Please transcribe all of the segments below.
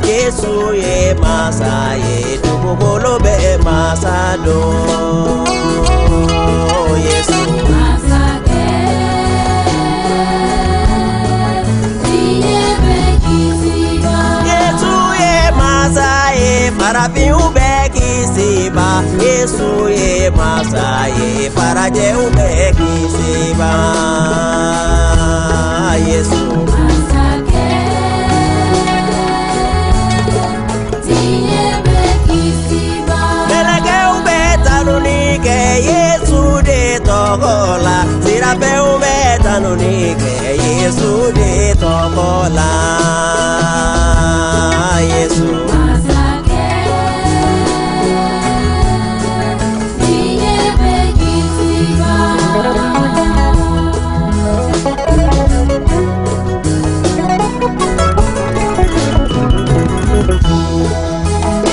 Yesu ye masa ye tukukolo be masa do Yesu masake tiye bekisiba Yesu ye masa ye parapi ube kisiba Yesu ye masa ye paraje ube kisiba Yesu tokola sirape ubeta nunike Yesu de tokola Yesu masake tiye bekisiba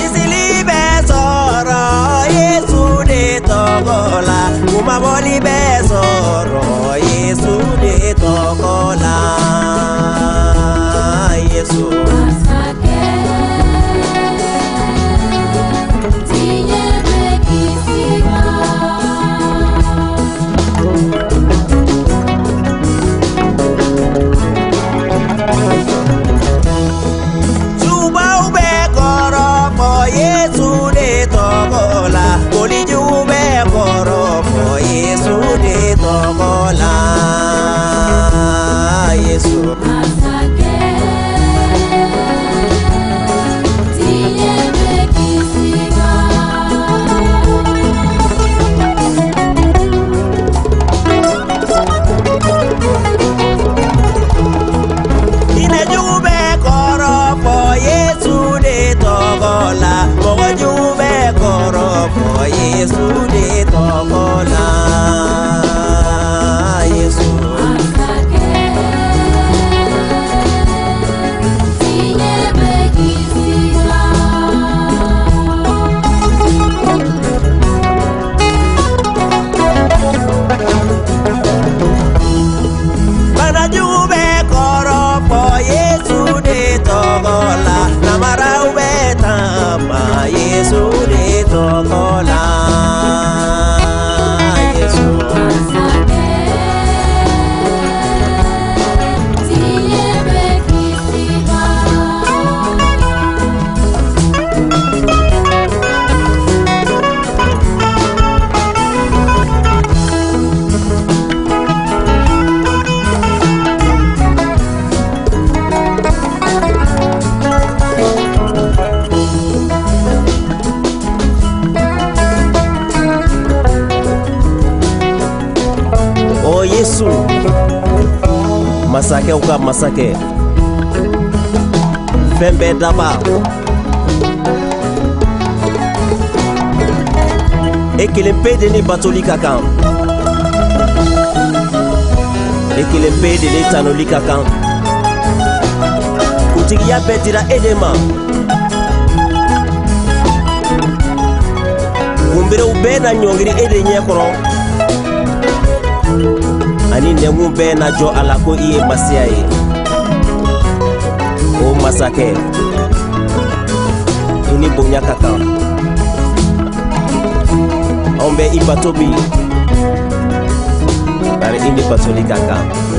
Isilibe soro Yesu de tokola Kumaboli besoro Yesu de tokola Yesu masake tiye bekisiba Suba ube koropo Yesu de tokola Koli jube koropo Yesu de tokola Yesu masake tiye bekisiba Ine jube koropo Yesu de tokola Mogo jube koropo Yesu de tokola Yesu masake tiye bekisiba Bana jube koropo Yesu de tokola Namara ube tama Yesu de tokola Yesu masake tiye bekisiba Oh Yesu Masake uka masake Fembe daba Ekelempe deni batoli kakam e kelen pe de ne tanuli ka kan. Kuntigiya bɛɛ dira e de ma. Kunberew bɛɛ na ɲɔngiri e de ɲɛ kɔrɔ, ani nɛngu bɛɛ na jɔ a la ko i ye masiya ye. O masakɛ, i ni bonya ka kan. Anw bɛ i bato bi, bari i ni batoli ka kan.